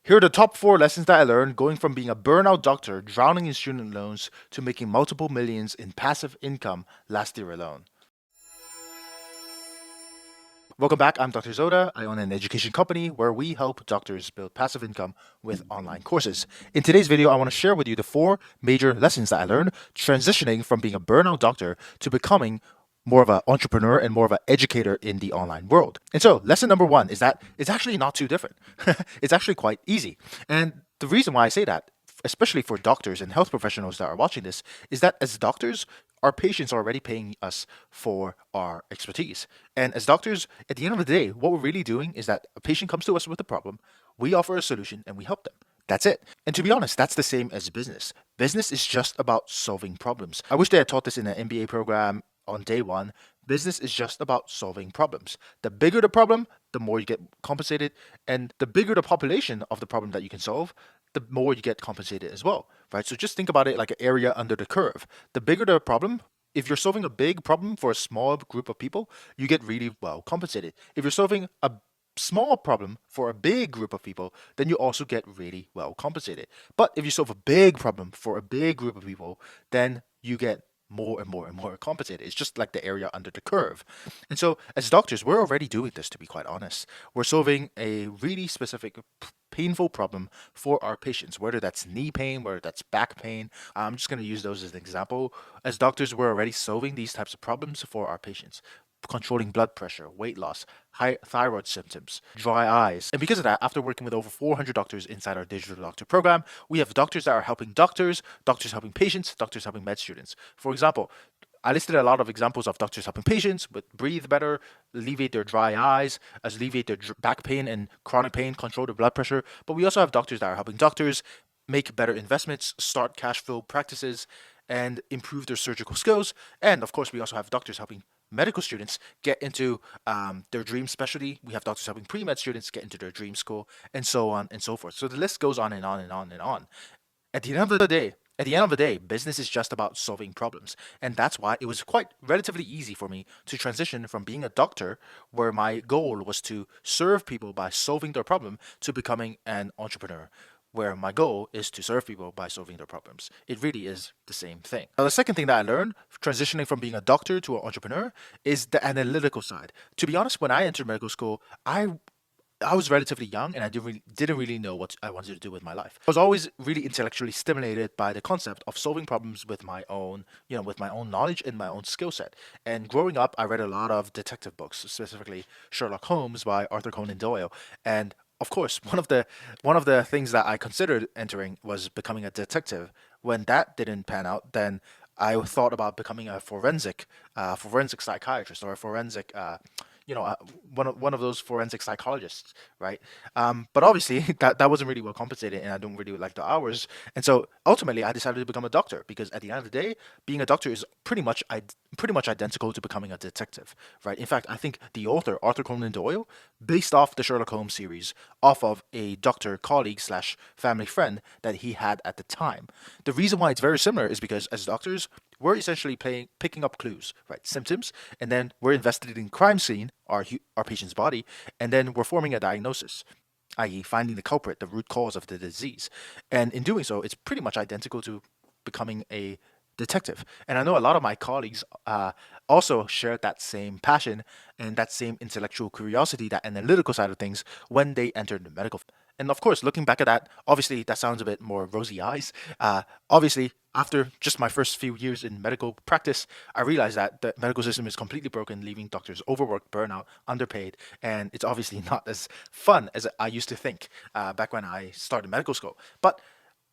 Here are the top 4 lessons that I learned going from being a burnout doctor, drowning in student loans, to making multiple millions in passive income last year alone. Welcome back. I'm Dr. Zoda. I own an education company where we help doctors build passive income with online courses. In today's video, I want to share with you the 4 major lessons that I learned transitioning from being a burnout doctor to becoming more of an entrepreneur and more of an educator in the online world. And so, lesson number 1 is that it's actually not too different. It's actually quite easy. And the reason why I say that, especially for doctors and health professionals that are watching this, is that as doctors, our patients are already paying us for our expertise. And as doctors, at the end of the day, what we're really doing is that a patient comes to us with a problem, we offer a solution, and we help them. That's it. And to be honest, that's the same as business. Business is just about solving problems. I wish they had taught this in an MBA program on day one. Business is just about solving problems. The bigger the problem, the more you get compensated. And the bigger the population of the problem that you can solve, the more you get compensated as well, right? So just think about it like an area under the curve. The bigger the problem, if you're solving a big problem for a small group of people, you get really well compensated. If you're solving a small problem for a big group of people, then you also get really well compensated. But if you solve a big problem for a big group of people, then you get more and more and more compensated. It's just like the area under the curve. And so, as doctors, we're already doing this, to be quite honest. We're solving a really specific painful problem for our patients, whether that's knee pain, whether that's back pain. I'm just going to use those as an example. As doctors, we're already solving these types of problems for our patients, controlling blood pressure, weight loss, high thyroid symptoms, dry eyes. And because of that, after working with over 400 doctors inside our digital doctor program, we have doctors that are helping doctors, doctors helping patients, doctors helping med students. For example, I listed a lot of examples of doctors helping patients with breathe better, alleviate their dry eyes, alleviate their back pain and chronic pain, control their blood pressure. But we also have doctors that are helping doctors make better investments, start cash flow practices, and improve their surgical skills. And of course, we also have doctors helping medical students get into their dream specialty. We have doctors helping pre-med students get into their dream school, and so on and so forth. So the list goes on and on and on and on. At the end of the day, business is just about solving problems. And that's why it was quite relatively easy for me to transition from being a doctor, where my goal was to serve people by solving their problem, to becoming an entrepreneur, where my goal is to serve people by solving their problems. It really is the same thing. Now, the second thing that I learned transitioning from being a doctor to an entrepreneur is the analytical side. To be honest, when I entered medical school, I was relatively young and I didn't really know what I wanted to do with my life. I was always really intellectually stimulated by the concept of solving problems with my own, with my own knowledge and my own skill set. And growing up, I read a lot of detective books, specifically Sherlock Holmes by Arthur Conan Doyle. And of course, one of the things that I considered entering was becoming a detective. When that didn't pan out, then I thought about becoming a forensic psychiatrist, or a forensic you know, uh, one of those forensic psychologists, right? But obviously, that wasn't really well compensated, and I don't really like the hours. And so ultimately, I decided to become a doctor, because at the end of the day, being a doctor is pretty much identical to becoming a detective, right? In fact, I think the author Arthur Conan Doyle, based off the Sherlock Holmes series, off of a doctor colleague slash family friend that he had at the time. The reason why it's very similar is because as doctors, we're essentially picking up clues, right? Symptoms, and then we're investigating crime scene, our patient's body, and then we're forming a diagnosis, i.e., finding the culprit, the root cause of the disease. And in doing so, it's pretty much identical to becoming a detective. And I know a lot of my colleagues also shared that same passion and that same intellectual curiosity, that analytical side of things, when they entered the medical field. And of course, looking back at that, obviously that sounds a bit more rosy eyes. Obviously, after just my first few years in medical practice, I realized that the medical system is completely broken, leaving doctors overworked, burnout, underpaid, and it's obviously not as fun as I used to think back when I started medical school. But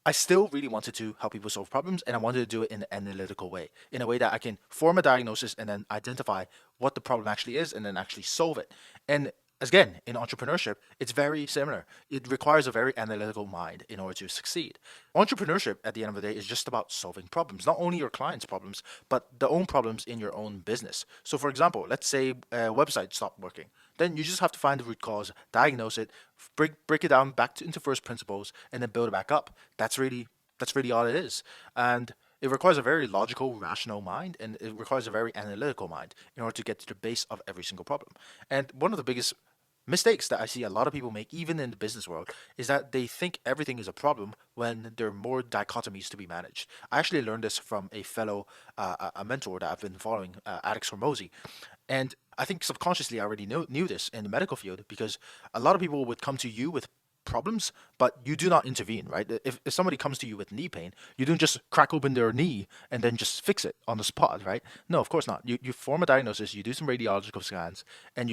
I still really wanted to help people solve problems, and I wanted to do it in an analytical way, in a way that I can form a diagnosis and then identify what the problem actually is and then actually solve it. And again, in entrepreneurship, it's very similar. It requires a very analytical mind in order to succeed. Entrepreneurship, at the end of the day, is just about solving problems, not only your clients' problems, but the own problems in your own business. So, for example, let's say a website stopped working. Then you just have to find the root cause, diagnose it, break it down back into first principles, and then build it back up. That's really all it is. And it requires a very logical, rational mind, and it requires a very analytical mind in order to get to the base of every single problem. And one of the biggest mistakes that I see a lot of people make, even in the business world, is that they think everything is a problem when there are more dichotomies to be managed. I actually learned this from a fellow, a mentor that I've been following, Alex Hormozy, and I think subconsciously I already knew this in the medical field because a lot of people would come to you with problems, but you do not intervene, right? If somebody comes to you with knee pain, you don't just crack open their knee and then just fix it on the spot, right? No, of course not. You form a diagnosis, you do some radiological scans, and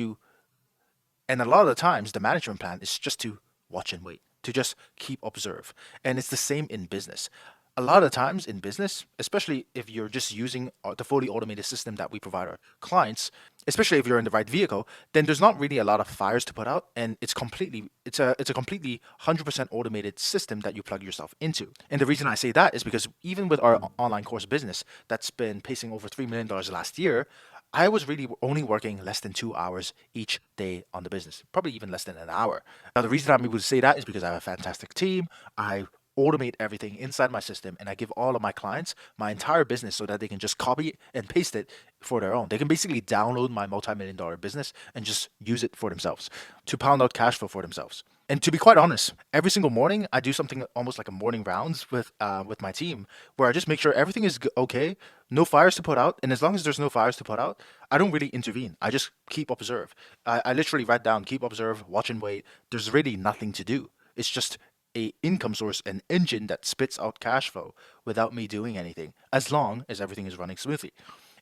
a lot of the times, the management plan is just to watch and wait, to just keep observe. And it's the same in business. A lot of times in business, especially if you're just using the fully automated system that we provide our clients, especially if you're in the right vehicle, then there's not really a lot of fires to put out, and it's a completely 100% automated system that you plug yourself into. And the reason I say that is because even with our online course business that's been pacing over $3 million last year, I was really only working less than 2 hours each day on the business, probably even less than an hour. Now, the reason I'm able to say that is because I have a fantastic team. I automate everything inside my system, and I give all of my clients my entire business so that they can just copy and paste it for their own. They can basically download my multi-million dollar business and just use it for themselves to pound out cash flow for themselves. And to be quite honest, every single morning I do something almost like a morning rounds with my team, where I just make sure everything is okay, no fires to put out, and as long as there's no fires to put out, I don't really intervene. I just keep observe. I literally write down, keep observe, watch and wait. There's really nothing to do. It's just a income source, an engine that spits out cash flow without me doing anything, as long as everything is running smoothly.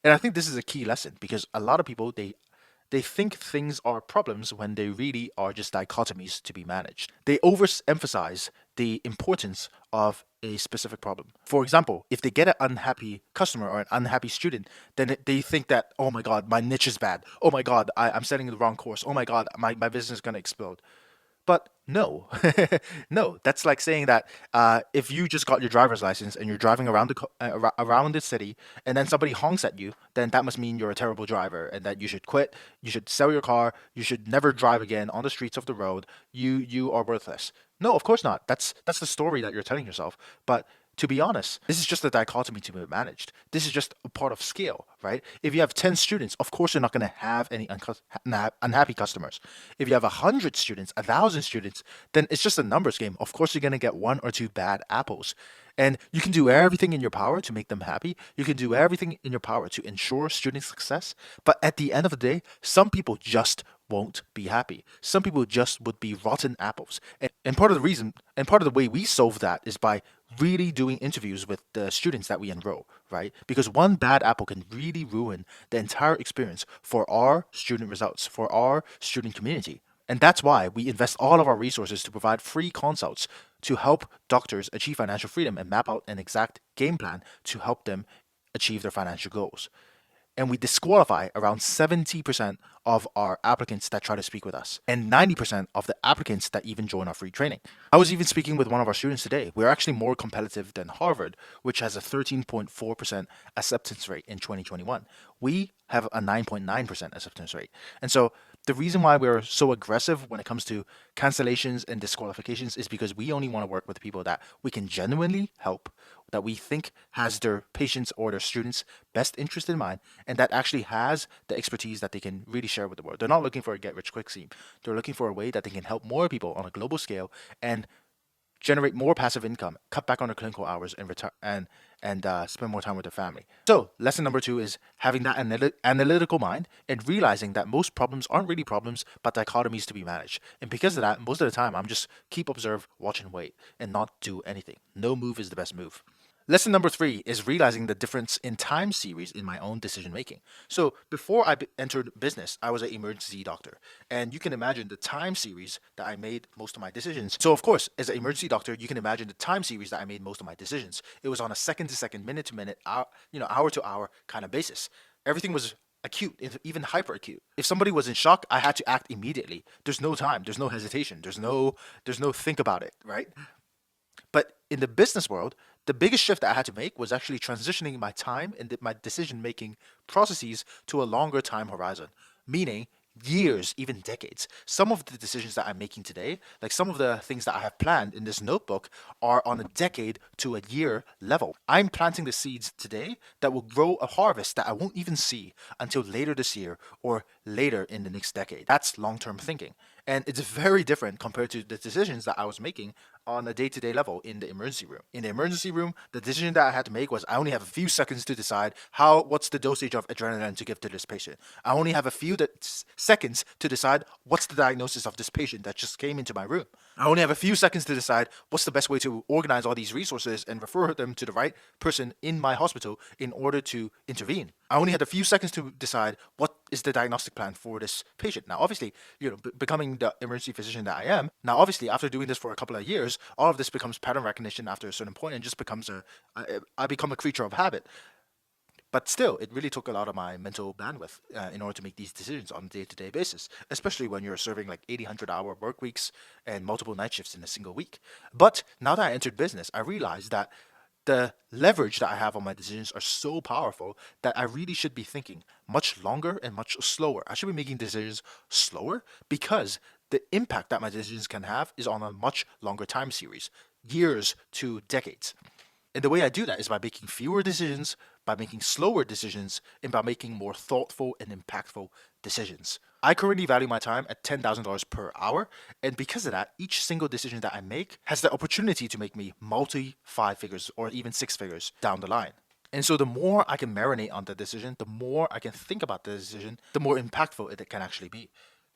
And I think this is a key lesson because a lot of people they think things are problems when they really are just dichotomies to be managed. They overemphasize the importance of a specific problem. For example, if they get an unhappy customer or an unhappy student, then they think that, oh my God, my niche is bad. Oh my God, I'm setting the wrong course. Oh my God, my business is going to explode. But no, no, that's like saying that if you just got your driver's license and you're driving around around the city, and then somebody honks at you, then that must mean you're a terrible driver and that you should quit. You should sell your car. You should never drive again on the streets of the road. You are worthless. No, of course not. That's the story that you're telling yourself. But to be honest, this is just a dichotomy to be managed. This is just a part of scale, right? If you have 10 students, of course you're not going to have any unhappy customers. If you have 100 students, 1,000 students, then it's just a numbers game. Of course you're going to get one or two bad apples. And you can do everything in your power to make them happy. You can do everything in your power to ensure student success. But at the end of the day, some people just won't be happy. Some people just would be rotten apples. And part of the reason and part of the way we solve that is by really doing interviews with the students that we enroll, right? Because one bad apple can really ruin the entire experience for our student results, for our student community. And that's why we invest all of our resources to provide free consults to help doctors achieve financial freedom and map out an exact game plan to help them achieve their financial goals. And we disqualify around 70% of our applicants that try to speak with us, and 90% of the applicants that even join our free training. I was even speaking with one of our students today. We're actually more competitive than Harvard, which has a 13.4% acceptance rate in 2021. We have a 9.9% acceptance rate. And so the reason why we're so aggressive when it comes to cancellations and disqualifications is because we only want to work with people that we can genuinely help, that we think has their patients or their students' best interest in mind, and that actually has the expertise that they can really share with the world. They're not looking for a get rich quick scheme. They're looking for a way that they can help more people on a global scale and generate more passive income, cut back on their clinical hours, and retire and spend more time with their family. So, lesson number two is having that analytical mind and realizing that most problems aren't really problems, but dichotomies to be managed. And because of that, most of the time, I'm just keep observe, watch and wait, and not do anything. No move is the best move. Lesson number three is realizing the difference in time series in my own decision making. So before I entered business, I was an emergency doctor. And you can imagine the time series that I made most of my decisions. So of course, as an emergency doctor, you can imagine the time series that I made most of my decisions. It was on a second to second, minute to minute, hour to hour kind of basis. Everything was acute, even hyper acute. If somebody was in shock, I had to act immediately. There's no time, there's no hesitation, there's no think about it, right? But in the business world, the biggest shift that I had to make was actually transitioning my time and my decision making processes to a longer time horizon, meaning years, even decades. Some of the decisions that I'm making today, like some of the things that I have planned in this notebook, are on a decade to a year level. I'm planting the seeds today that will grow a harvest that I won't even see until later this year or later in the next decade. That's long term thinking. And it's very different compared to the decisions that I was making on a day-to-day level in the emergency room. In the emergency room, the decision that I had to make was I only have a few seconds to decide what's the dosage of adrenaline to give to this patient. I only have a few seconds to decide what's the diagnosis of this patient that just came into my room. I only have a few seconds to decide what's the best way to organize all these resources and refer them to the right person in my hospital in order to intervene. I only had a few seconds to decide what is the diagnostic plan for this patient. Now, obviously, becoming the emergency physician that I am, now obviously after doing this for a couple of years, all of this becomes pattern recognition after a certain point and just becomes I become a creature of habit. But still, it really took a lot of my mental bandwidth in order to make these decisions on a day-to-day basis, especially when you're serving like 80, 100-hour work weeks and multiple night shifts in a single week. But now that I entered business, I realized that the leverage that I have on my decisions are so powerful that I really should be thinking much longer and much slower. I should be making decisions slower because the impact that my decisions can have is on a much longer time series, years to decades. And the way I do that is by making fewer decisions, by making slower decisions, and by making more thoughtful and impactful decisions. I currently value my time at $10,000 per hour, and because of that, each single decision that I make has the opportunity to make me multi five figures or even six figures down the line. And so the more I can marinate on the decision, the more I can think about the decision, the more impactful it can actually be.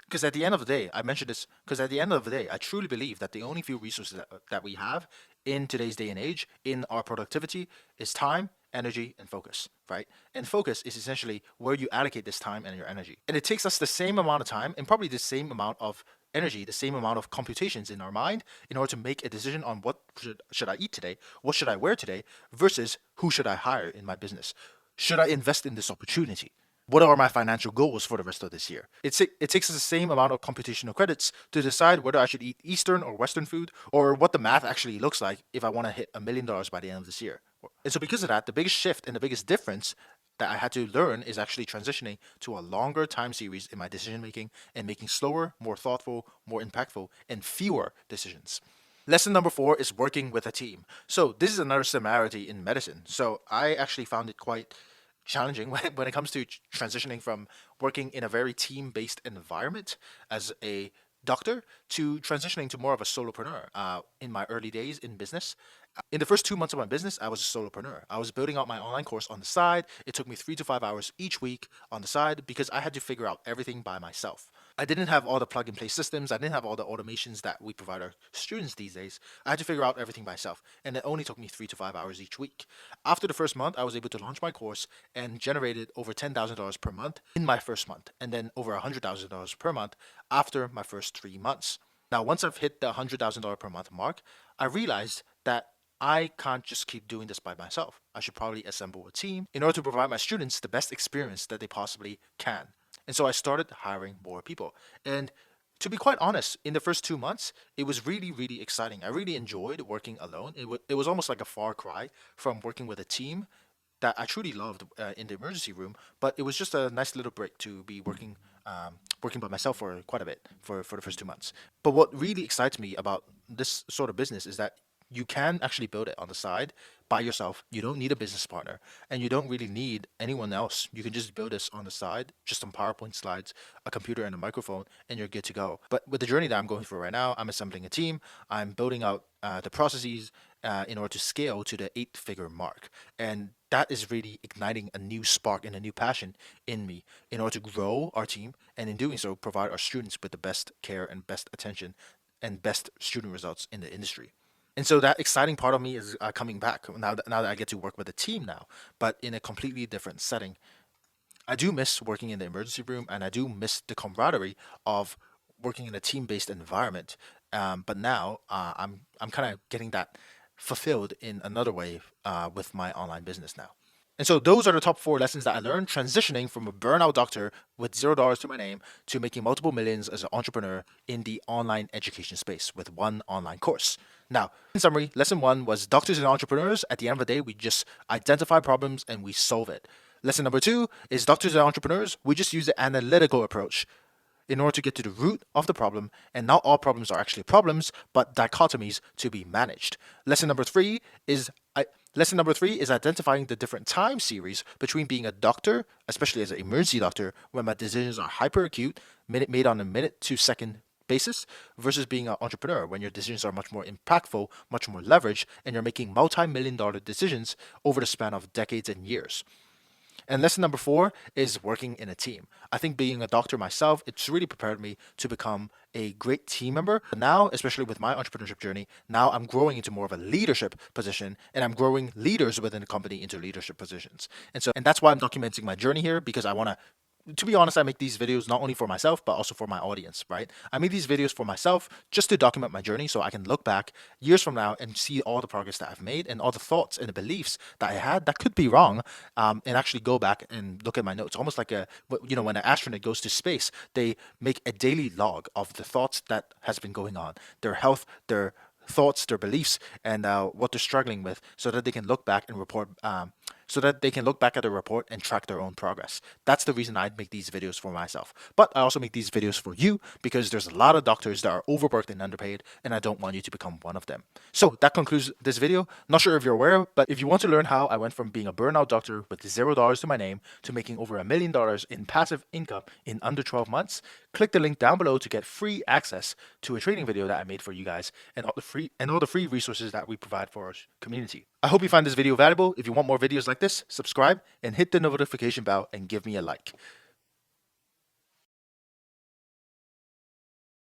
Because at the end of the day, I mentioned this because at the end of the day, I truly believe that the only few resources that we have in today's day and age in our productivity is time, energy, and focus, right? And focus is essentially where you allocate this time and your energy. And it takes us the same amount of time and probably the same amount of energy, the same amount of computations in our mind in order to make a decision on what should I eat today, what should I wear today, versus who should I hire in my business. Should I invest in this opportunity? What are my financial goals for the rest of this year? It takes us the same amount of computational credits to decide whether I should eat Eastern or Western food, or what the math actually looks like if I want to hit $1 million by the end of this year. And so, because of that, the biggest shift and the biggest difference that I had to learn is actually transitioning to a longer time series in my decision making and making slower, more thoughtful, more impactful, and fewer decisions. Lesson number 4 is working with a team. So, this is another similarity in medicine. So, I actually found it quite challenging when it comes to transitioning from working in a very team-based environment as a doctor to transitioning to more of a solopreneur in my early days in business. In the first 2 months of my business, I was a solopreneur. I was building out my online course on the side. It took me 3 to 5 hours each week on the side because I had to figure out everything by myself. I didn't have all the plug and play systems. I didn't have all the automations that we provide our students these days. I had to figure out everything myself, and it only took me 3 to 5 hours each week. After the first month, I was able to launch my course and generated over $10,000 per month in my first month, and then over $100,000 per month after my first 3 months. Now, once I've hit the $100,000 per month mark, I realized that I can't just keep doing this by myself. I should probably assemble a team in order to provide my students the best experience that they possibly can. And so I started hiring more people. And to be quite honest, in the first 2 months, it was really, really exciting. I really enjoyed working alone. It was almost like a far cry from working with a team that I truly loved in the emergency room. But it was just a nice little break to be working by myself for quite a bit for the first 2 months. But what really excites me about this sort of business is that you can actually build it on the side by yourself. You don't need a business partner and you don't really need anyone else. You can just build this on the side, just some PowerPoint slides, a computer, and a microphone, and you're good to go. But with the journey that I'm going through right now, I'm assembling a team, I'm building out the processes in order to scale to the 8 figure mark. And that is really igniting a new spark and a new passion in me in order to grow our team and in doing so, provide our students with the best care and best attention and best student results in the industry. And so that exciting part of me is coming back now that I get to work with a team now, but in a completely different setting. I do miss working in the emergency room, and I do miss the camaraderie of working in a team-based environment. But now I'm kind of getting that fulfilled in another way with my online business now. And so those are the top 4 lessons that I learned transitioning from a burnout doctor with $0 to my name to making multiple millions as an entrepreneur in the online education space with one online course. Now, in summary, lesson 1 was doctors and entrepreneurs. At the end of the day, we just identify problems and we solve it. Lesson number 2 is doctors and entrepreneurs, we just use the analytical approach in order to get to the root of the problem, and not all problems are actually problems, but dichotomies to be managed. Lesson number three is identifying the different time series between being a doctor, especially as an emergency doctor, when my decisions are hyper acute, made on a minute to second basis versus being an entrepreneur when your decisions are much more impactful, much more leveraged, and you're making multi-million-dollar decisions over the span of decades and years. And lesson number 4 is working in a team. I think being a doctor myself, it's really prepared me to become a great team member. Now, especially with my entrepreneurship journey, now I'm growing into more of a leadership position and I'm growing leaders within the company into leadership positions. And that's why I'm documenting my journey here, because I want to be honest, I make these videos not only for myself, but also for my audience, right? I make these videos for myself just to document my journey so I can look back years from now and see all the progress that I've made and all the thoughts and the beliefs that I had that could be wrong, and actually go back and look at my notes. Almost like when an astronaut goes to space, they make a daily log of the thoughts that has been going on, their health, their thoughts, their beliefs, and what they're struggling with, so that they can look back and report. So that they can look back at the report and track their own progress. That's the reason I make these videos for myself. But I also make these videos for you because there's a lot of doctors that are overworked and underpaid, and I don't want you to become one of them. So that concludes this video. Not sure if you're aware, but if you want to learn how I went from being a burnout doctor with $0 to my name to making over $1 million in passive income in under 12 months, click the link down below to get free access to a training video that I made for you guys, and all the free resources that we provide for our community. I hope you find this video valuable. If you want more videos like this, subscribe and hit the notification bell and give me a like.